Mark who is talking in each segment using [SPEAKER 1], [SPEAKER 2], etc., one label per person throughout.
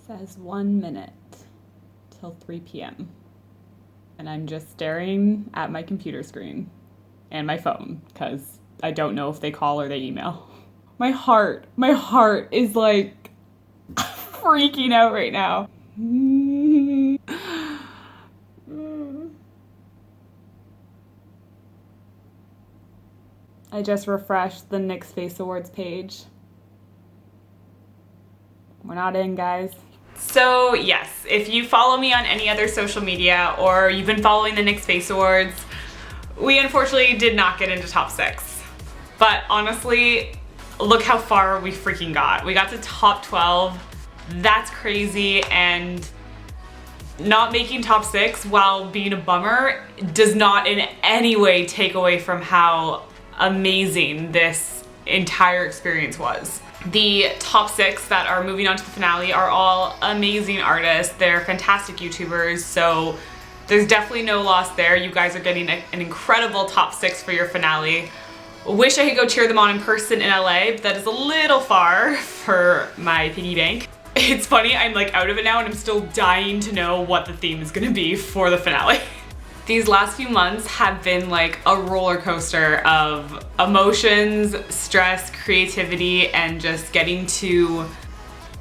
[SPEAKER 1] Says 1 minute till 3 p.m. And I'm just staring at my computer screen and my phone because I don't know if they call or they email. My heart is like freaking out right now. I just refreshed the NYX Face Awards page. We're not in, guys. So yes, if you follow me on any other social media or you've been following the NYX Face Awards, we unfortunately did not get into top 6. But honestly, look how far we freaking got. We got to top 12. That's crazy, and not making top 6 while being a bummer does not in any way take away from how amazing this entire experience was. The top 6 that are moving on to the finale are all amazing artists. They're fantastic YouTubers, so there's definitely no loss there. You guys are getting an incredible top 6 for your finale. Wish I could go cheer them on in person in LA, but that is a little far for my piggy bank. It's funny, I'm like out of it now and I'm still dying to know what the theme is gonna be for the finale. These last few months have been like a roller coaster of emotions, stress, creativity, and just getting to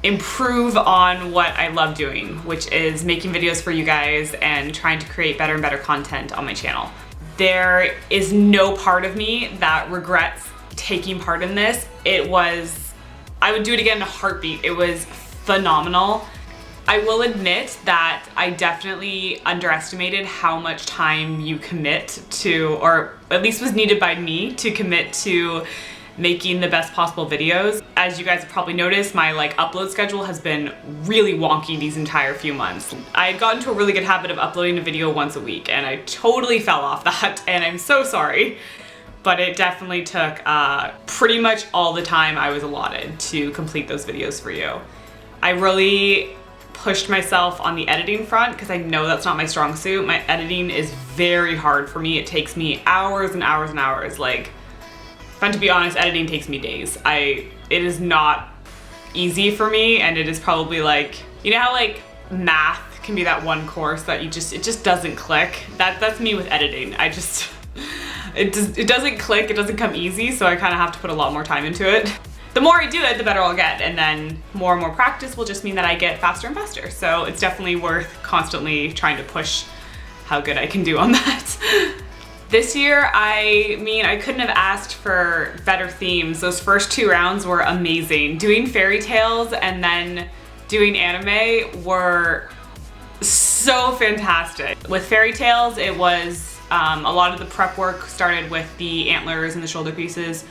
[SPEAKER 1] improve on what I love doing, which is making videos for you guys and trying to create better and better content on my channel. There is no part of me that regrets taking part in this. I would do it again in a heartbeat. It was phenomenal. I will admit that I definitely underestimated how much time you commit to, or at least was needed by me to commit to making the best possible videos. As you guys have probably noticed, my upload schedule has been really wonky these entire few months. I had gotten to a really good habit of uploading a video once a week, and I totally fell off that, and I'm so sorry. But it definitely took pretty much all the time I was allotted to complete those videos for you. I really pushed myself on the editing front because I know that's not my strong suit. My editing is very hard for me. It takes me hours and hours and hours. Like, if I'm to be honest, editing takes me days. It is not easy for me, and it is probably like, you know how like math can be that one course that it just doesn't click? That's me with editing. It doesn't click, it doesn't come easy, so I kind of have to put a lot more time into it. The more I do it, the better I'll get, and then more and more practice will just mean that I get faster and faster. So it's definitely worth constantly trying to push how good I can do on that. This year, I couldn't have asked for better themes. Those first 2 rounds were amazing. Doing fairy tales and then doing anime were so fantastic. With fairy tales, it was a lot of the prep work started with the antlers and the shoulder pieces,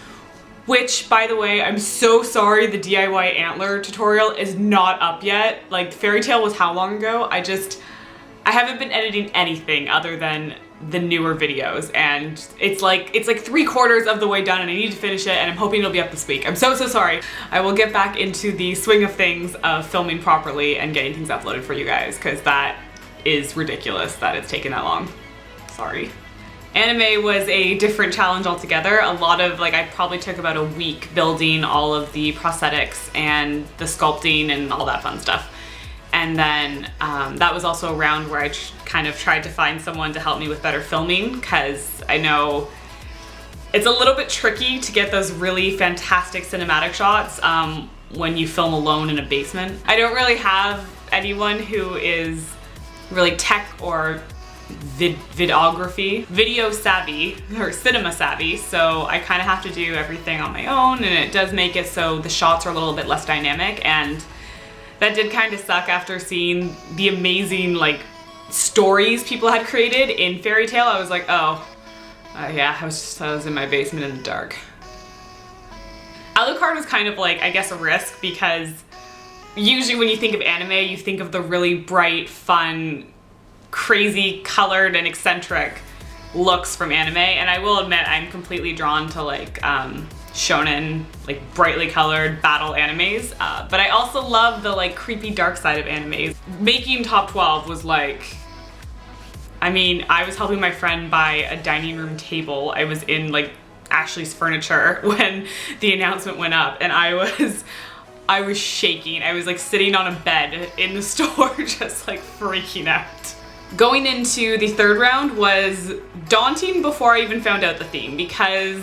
[SPEAKER 1] which, by the way, I'm so sorry the DIY antler tutorial is not up yet. Like, fairy tale was how long ago? I haven't been editing anything other than the newer videos, and it's like 3/4 of the way done, and I need to finish it, and I'm hoping it'll be up this week. I'm so sorry. I will get back into the swing of things of filming properly and getting things uploaded for you guys, because that is ridiculous that it's taken that long. Sorry. Anime was a different challenge altogether. I probably took about a week building all of the prosthetics and the sculpting and all that fun stuff. And then that was also a round where I kind of tried to find someone to help me with better filming, because I know it's a little bit tricky to get those really fantastic cinematic shots when you film alone in a basement. I don't really have anyone who is really tech or video savvy or cinema savvy, so I kind of have to do everything on my own, and it does make it so the shots are a little bit less dynamic, and that did kind of suck after seeing the amazing stories people had created in Fairy Tale. I was like, oh yeah, I was in my basement in the dark. Alucard was kind of I guess a risk, because usually when you think of anime, you think of the really bright, fun, crazy colored and eccentric looks from anime, and I will admit I'm completely drawn to shonen, brightly colored battle animes, but I also love the creepy dark side of animes. Making top 12 was I was helping my friend buy a dining room table. I was in Ashley's Furniture when the announcement went up, and I was I was shaking. I was like sitting on a bed in the store just like freaking out. Going into the third round was daunting before I even found out the theme, because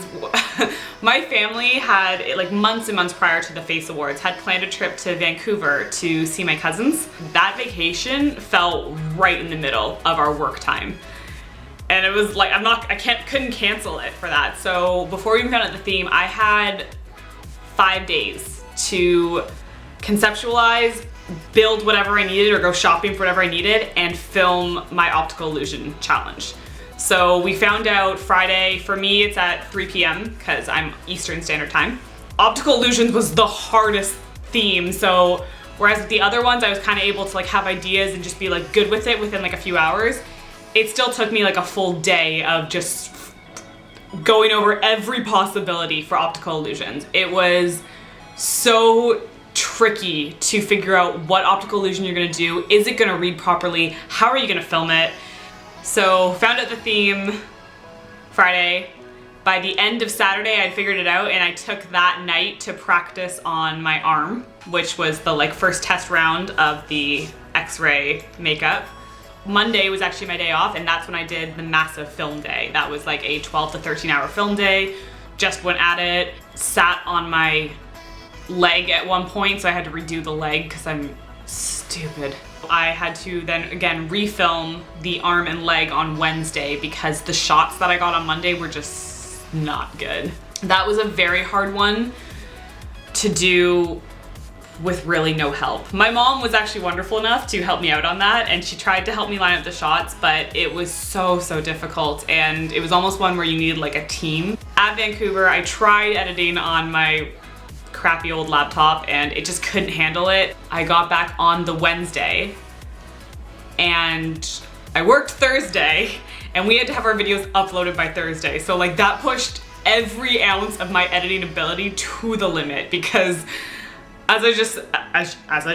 [SPEAKER 1] my family had, like months and months prior to the Face Awards, had planned a trip to Vancouver to see my cousins. That vacation fell right in the middle of our work time. And it was like, couldn't cancel it for that. So before we even found out the theme, I had 5 days to conceptualize, build whatever I needed, or go shopping for whatever I needed, and film my optical illusion challenge. So we found out Friday. For me, it's at 3 p.m. because I'm Eastern Standard Time. Optical illusions was the hardest theme. So whereas with the other ones, I was kind of able to like have ideas and just be like good with it within like a few hours, it still took me like a full day of just going over every possibility for optical illusions. It was so tricky to figure out what optical illusion you're gonna do. Is it gonna read properly? How are you gonna film it? So found out the theme Friday. By the end of Saturday, I figured it out, and I took that night to practice on my arm, which was the like first test round of the X-ray makeup. Monday was actually my day off, and that's when I did the massive film day. That was like a 12 to 13 hour film day. Just went at it, sat on my leg at one point, so I had to redo the leg because I'm stupid. I had to then again refilm the arm and leg on Wednesday because the shots that I got on Monday were just not good. That was a very hard one to do with really no help. My mom was actually wonderful enough to help me out on that, and she tried to help me line up the shots, but it was so difficult, and it was almost one where you needed like a team. At Vancouver, I tried editing on my crappy old laptop and it just couldn't handle it. I got back on the Wednesday and I worked Thursday, and we had to have our videos uploaded by Thursday. So like that pushed every ounce of my editing ability to the limit, because as I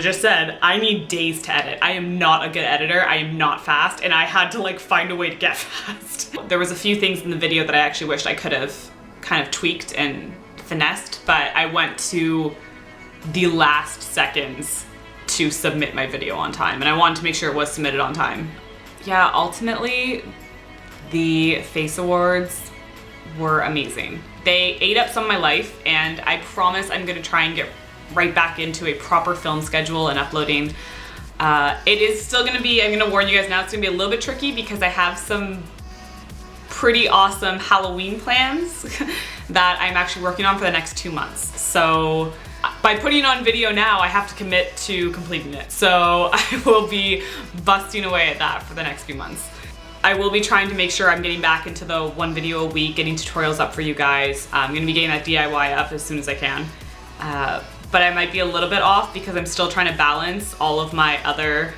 [SPEAKER 1] just said, I need days to edit. I am not a good editor. I am not fast, and I had to like find a way to get fast. There was a few things in the video that I actually wished I could have kind of tweaked and finessed, but I went to the last seconds to submit my video on time, and I wanted to make sure it was submitted on time. Yeah, ultimately, the Face Awards were amazing. They ate up some of my life, and I promise I'm gonna try and get right back into a proper film schedule and uploading. It is still gonna be, I'm gonna warn you guys now, it's gonna be a little bit tricky because I have some pretty awesome Halloween plans that I'm actually working on for the next 2 months. So by putting it on video now, I have to commit to completing it. So I will be busting away at that for the next few months. I will be trying to make sure I'm getting back into the 1 video a week, getting tutorials up for you guys. I'm gonna be getting that DIY up as soon as I can. But I might be a little bit off because I'm still trying to balance all of my other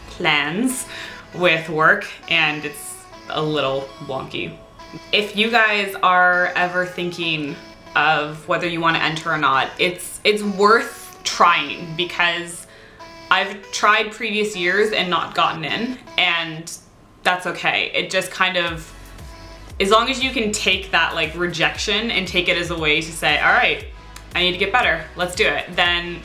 [SPEAKER 1] plans with work, and it's a little wonky. If you guys are ever thinking of whether you want to enter or not, it's worth trying, because I've tried previous years and not gotten in, and that's okay. It just kind of, as long as you can take that like rejection and take it as a way to say, all right, I need to get better, let's do it, then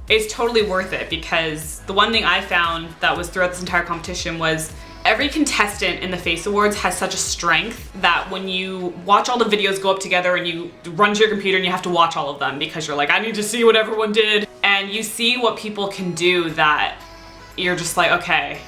[SPEAKER 1] it's totally worth it. Because the one thing I found that was throughout this entire competition was every contestant in the Face Awards has such a strength that when you watch all the videos go up together and you run to your computer and you have to watch all of them because you're like, I need to see what everyone did, and you see what people can do, that you're just like, okay,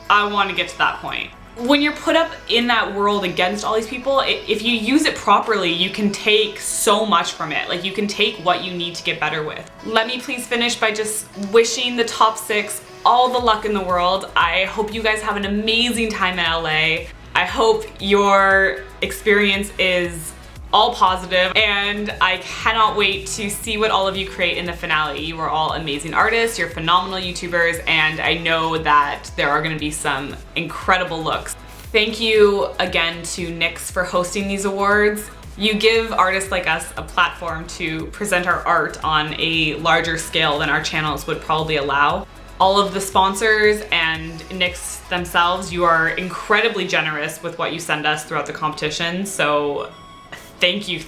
[SPEAKER 1] I want to get to that point. When you're put up in that world against all these people, if you use it properly, you can take so much from it. Like, you can take what you need to get better with. Let me please finish by just wishing the top 6 all the luck in the world. I hope you guys have an amazing time in LA. I hope your experience is all positive, and I cannot wait to see what all of you create in the finale. You are all amazing artists, you're phenomenal YouTubers, and I know that there are gonna be some incredible looks. Thank you again to NYX for hosting these awards. You give artists like us a platform to present our art on a larger scale than our channels would probably allow. All of the sponsors and NYX themselves, you are incredibly generous with what you send us throughout the competition, so thank you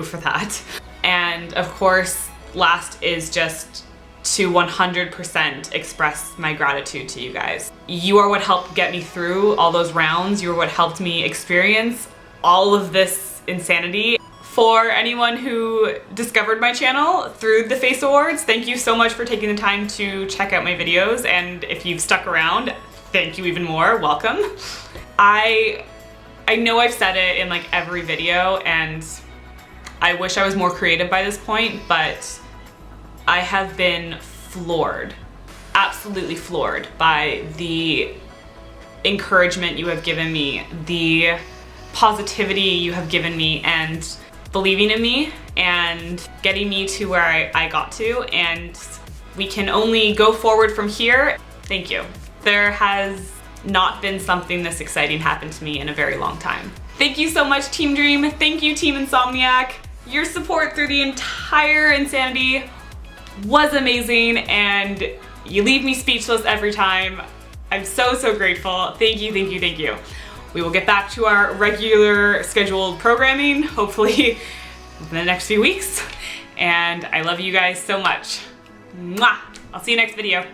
[SPEAKER 1] for that. And of course, last is just to 100% express my gratitude to you guys. You are what helped get me through all those rounds. You are what helped me experience all of this insanity. For anyone who discovered my channel through the Face Awards, thank you so much for taking the time to check out my videos, and if you've stuck around, thank you even more, welcome. I know I've said it in like every video, and I wish I was more creative by this point, but I have been floored, absolutely floored by the encouragement you have given me, the positivity you have given me, and believing in me and getting me to where I got to, and we can only go forward from here. Thank you. There has not been something this exciting happen to me in a very long time. Thank you so much, Team Dream. Thank you, Team Insomniac. Your support through the entire insanity was amazing, and you leave me speechless every time. I'm so, so grateful. Thank you, thank you, thank you. We will get back to our regular scheduled programming, hopefully in the next few weeks. And I love you guys so much. Mwah! I'll see you next video.